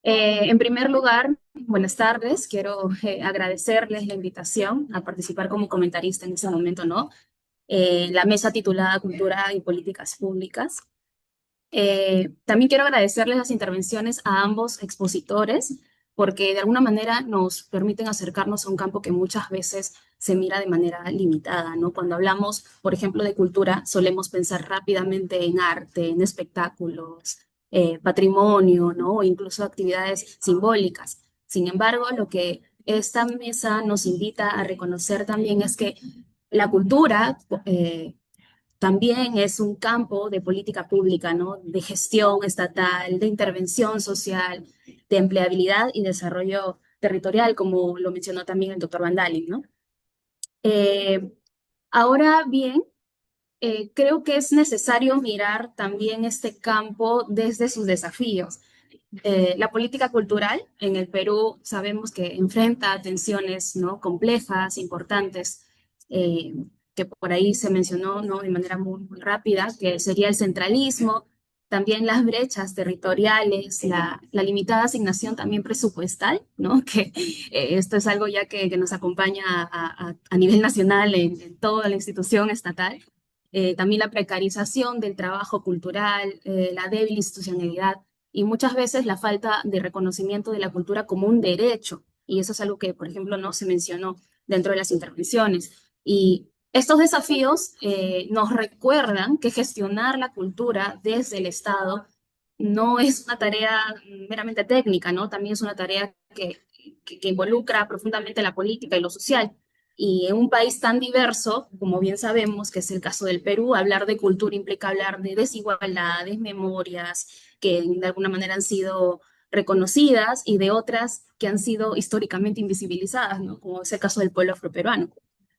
En primer lugar, buenas tardes. Quiero agradecerles la invitación a participar como comentarista en este momento, ¿no? La mesa titulada Cultura y Políticas Públicas. También quiero agradecerles las intervenciones a ambos expositores, porque de alguna manera nos permiten acercarnos a un campo que muchas veces se mira de manera limitada, ¿no? Cuando hablamos, por ejemplo, de cultura, solemos pensar rápidamente en arte, en espectáculos, patrimonio, ¿no? O incluso actividades simbólicas. Sin embargo, lo que esta mesa nos invita a reconocer también es que la cultura, también es un campo de política pública, ¿no? De gestión estatal, de intervención social, de empleabilidad y desarrollo territorial, como lo mencionó también el doctor Van Dalen, ¿no? Eh, Ahora bien, creo que es necesario mirar también este campo desde sus desafíos. La política cultural en el Perú sabemos que enfrenta tensiones, ¿no? Complejas, importantes, eh, que por ahí se mencionó, ¿no? De manera muy rápida, que sería el centralismo, también las brechas territoriales, la limitada asignación también presupuestal, ¿no? Que esto es algo ya que nos acompaña a nivel nacional en toda la institución estatal. También la precarización del trabajo cultural, la débil institucionalidad y muchas veces la falta de reconocimiento de la cultura como un derecho. Y eso es algo que, por ejemplo, no se mencionó dentro de las intervenciones. Y estos desafíos nos recuerdan que gestionar la cultura desde el Estado no es una tarea meramente técnica, ¿no? También es una tarea que involucra profundamente la política y lo social. Y en un país tan diverso, como bien sabemos, que es el caso del Perú, hablar de cultura implica hablar de desigualdades, memorias, que de alguna manera han sido reconocidas y de otras que han sido históricamente invisibilizadas, ¿no? Como es el caso del pueblo afroperuano.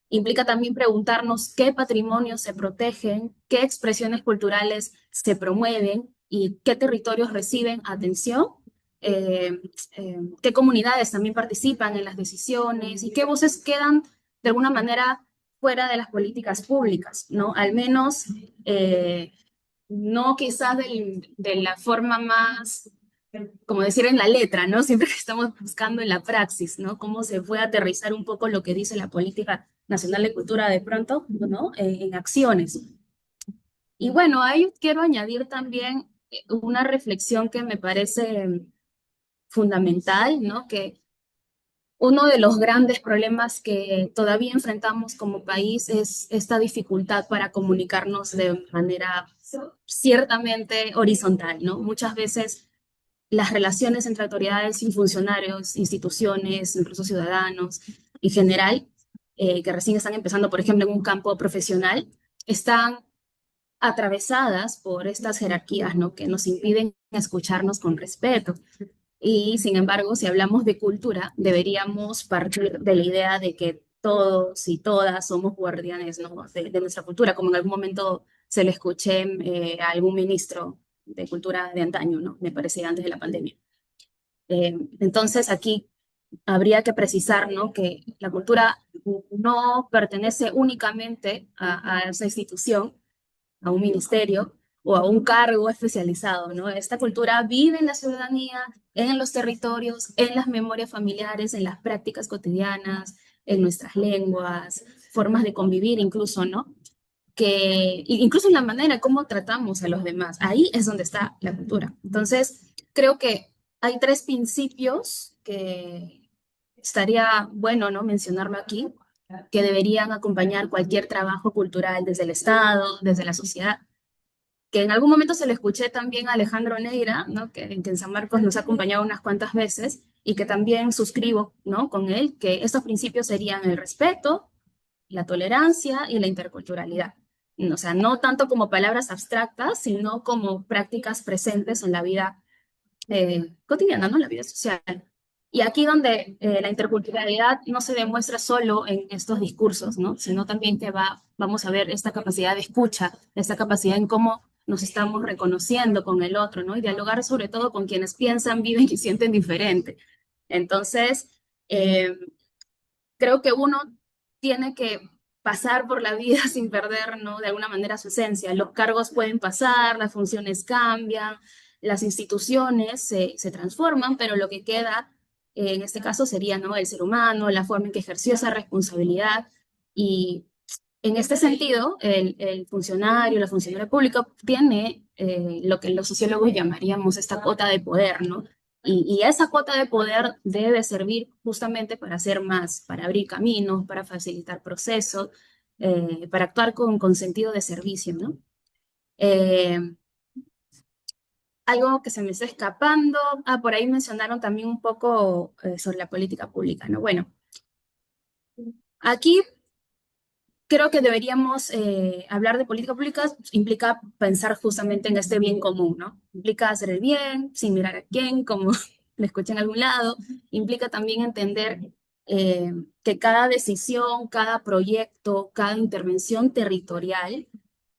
Implica también preguntarnos qué patrimonios se protegen, qué expresiones culturales se promueven y qué territorios reciben atención, eh, qué comunidades también participan en las decisiones y qué voces quedan de alguna manera fuera de las políticas públicas, ¿no? Al menos no quizás de la forma más, como decir, en la letra, ¿no? Siempre que estamos buscando en la praxis, ¿no? Cómo se puede aterrizar un poco lo que dice la política nacional de cultura de pronto, ¿no? En acciones. Y bueno, a ello quiero añadir también una reflexión que me parece fundamental, ¿no? Que uno de los grandes problemas que todavía enfrentamos como país es esta dificultad para comunicarnos de manera ciertamente horizontal, ¿no? Muchas veces las relaciones entre autoridades y funcionarios, instituciones, incluso ciudadanos en general, que recién están empezando, por ejemplo, en un campo profesional, están atravesadas por estas jerarquías, ¿no? Que nos impiden escucharnos con respeto. Y sin embargo, si hablamos de cultura, deberíamos partir de la idea de que todos y todas somos guardianes, ¿no? De nuestra cultura, como en algún momento se le escuché a algún ministro de cultura de antaño, ¿no? Me parece antes de la pandemia. Entonces aquí habría que precisar, ¿no? Que la cultura no pertenece únicamente a esa institución, a un ministerio o a un cargo especializado, ¿no? Esta cultura vive en la ciudadanía, en los territorios, en las memorias familiares, en las prácticas cotidianas, en nuestras lenguas, formas de convivir incluso, ¿no? Incluso en la manera como tratamos a los demás. Ahí es donde está la cultura. Entonces, creo que hay tres principios que estaría bueno, ¿no? Mencionarlo aquí, que deberían acompañar cualquier trabajo cultural desde el Estado, desde la sociedad, que en algún momento se le escuché también a Alejandro Neira, ¿no? Que en San Marcos nos ha acompañado unas cuantas veces y que también suscribo, ¿no? Con él, que estos principios serían el respeto, la tolerancia y la interculturalidad. O sea, no tanto como palabras abstractas, sino como prácticas presentes en la vida cotidiana, ¿no? La vida social. Y aquí donde la interculturalidad no se demuestra solo en estos discursos, ¿no? Sino también que vamos a ver esta capacidad de escucha, esta capacidad en cómo nos estamos reconociendo con el otro, ¿no? Y dialogar sobre todo con quienes piensan, viven y sienten diferente. Entonces, eh, creo que uno tiene que pasar por la vida sin perder, ¿no? De alguna manera su esencia. Los cargos pueden pasar, las funciones cambian, las instituciones se transforman, pero lo que queda en este caso sería, ¿no?, el ser humano, la forma en que ejerció esa responsabilidad. Y en este sentido, el funcionario, la funcionaria pública tiene lo que los sociólogos llamaríamos esta cuota de poder, ¿no? Y esa cuota de poder debe servir justamente para hacer más, para abrir caminos, para facilitar procesos, para actuar con sentido de servicio, ¿no? Eh, Algo que se me está escapando. Por ahí mencionaron también un poco sobre la política pública, ¿no? Bueno, aquí creo que deberíamos hablar de política pública, implica pensar justamente en este bien común, ¿no? Implica hacer el bien sin mirar a quién, como lo escuché en algún lado. Implica también entender eh, que cada decisión, cada proyecto, cada intervención territorial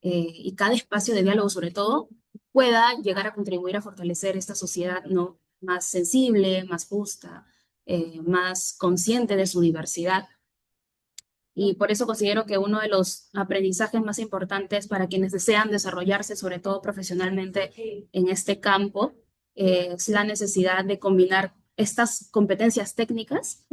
y cada espacio de diálogo, sobre todo, pueda llegar a contribuir a fortalecer esta sociedad, ¿no?, más sensible, más justa, más consciente de su diversidad. Y por eso considero que uno de los aprendizajes más importantes para quienes desean desarrollarse, sobre todo profesionalmente en este campo, es la necesidad de combinar estas competencias técnicas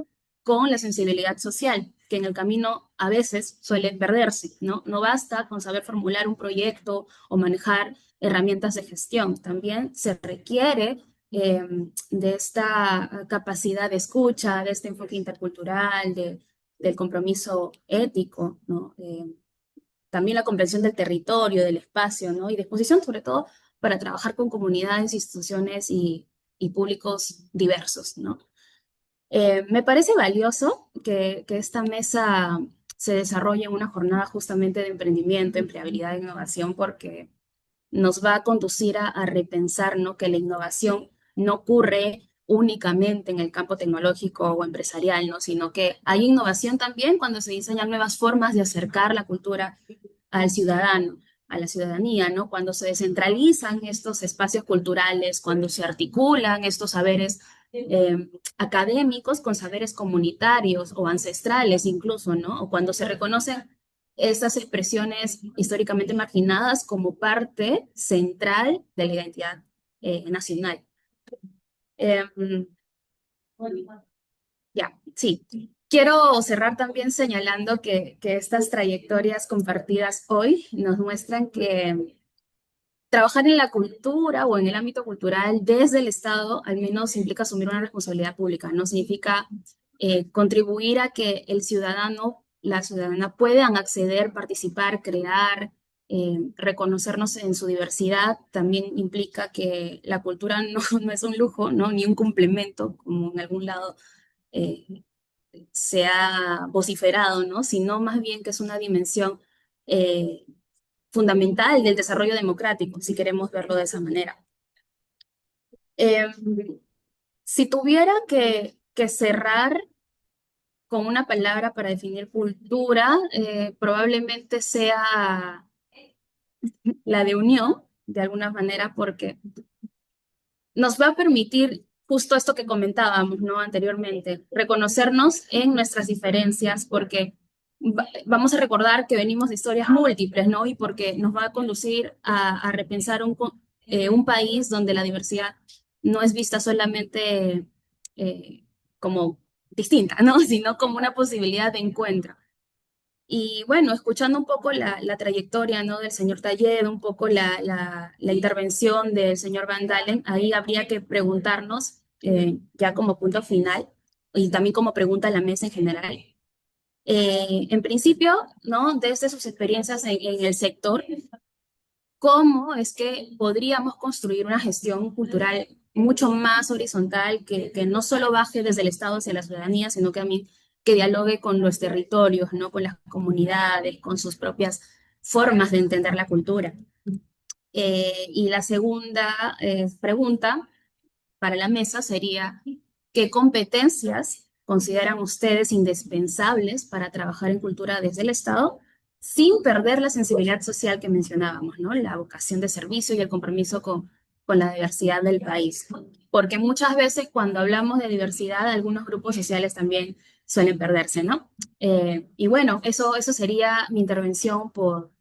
con la sensibilidad social, que en el camino a veces suele perderse, ¿no? No basta con saber formular un proyecto o manejar herramientas de gestión, también se requiere de esta capacidad de escucha, de este enfoque intercultural, del compromiso ético, ¿no? También la comprensión del territorio, del espacio, ¿no? Y disposición, sobre todo, para trabajar con comunidades, instituciones y públicos diversos, ¿no? Me parece valioso que esta mesa se desarrolle en una jornada justamente de emprendimiento, empleabilidad e innovación, porque nos va a conducir a repensar, ¿no?, que la innovación no ocurre únicamente en el campo tecnológico o empresarial, ¿no?, sino que hay innovación también cuando se diseñan nuevas formas de acercar la cultura al ciudadano, a la ciudadanía, ¿no? Cuando se descentralizan estos espacios culturales, cuando se articulan estos saberes académicos con saberes comunitarios o ancestrales incluso, ¿no? O cuando se reconocen estas expresiones históricamente marginadas como parte central de la identidad nacional. Eh, ya, sí. Quiero cerrar también señalando que estas trayectorias compartidas hoy nos muestran que trabajar en la cultura o en el ámbito cultural desde el Estado al menos implica asumir una responsabilidad pública, no significa contribuir a que el ciudadano, la ciudadana puedan acceder, participar, crear, reconocernos en su diversidad. También implica que la cultura no, no es un lujo, ¿no?, ni un complemento, como en algún lado eh, se ha vociferado, ¿no?, sino más bien que es una dimensión eh, fundamental del desarrollo democrático, si queremos verlo de esa manera. Eh, si tuviera que cerrar con una palabra para definir cultura, probablemente sea la de unión, de alguna manera, porque nos va a permitir justo esto que comentábamos, ¿no?, anteriormente, reconocernos en nuestras diferencias, porque vamos a recordar que venimos de historias múltiples, ¿no? Y porque nos va a conducir a repensar un país donde la diversidad no es vista solamente como distinta, ¿no?, sino como una posibilidad de encuentro. Y bueno, escuchando un poco la trayectoria, ¿no?, del señor Talledo, un poco la intervención del señor Van Dalen, ahí habría que preguntarnos, ya como punto final, y también como pregunta a la mesa en general. En principio, ¿no?, desde sus experiencias en el sector, ¿cómo es que podríamos construir una gestión cultural mucho más horizontal que no solo baje desde el Estado hacia la ciudadanía, sino que también que dialogue con los territorios, ¿no?, con las comunidades, con sus propias formas de entender la cultura? Y la segunda pregunta para la mesa sería, ¿qué competencias consideran ustedes indispensables para trabajar en cultura desde el Estado sin perder la sensibilidad social que mencionábamos, ¿no?, la vocación de servicio y el compromiso con la diversidad del país? Porque muchas veces cuando hablamos de diversidad, algunos grupos sociales también suelen perderse, ¿no? Y bueno, eso sería mi intervención por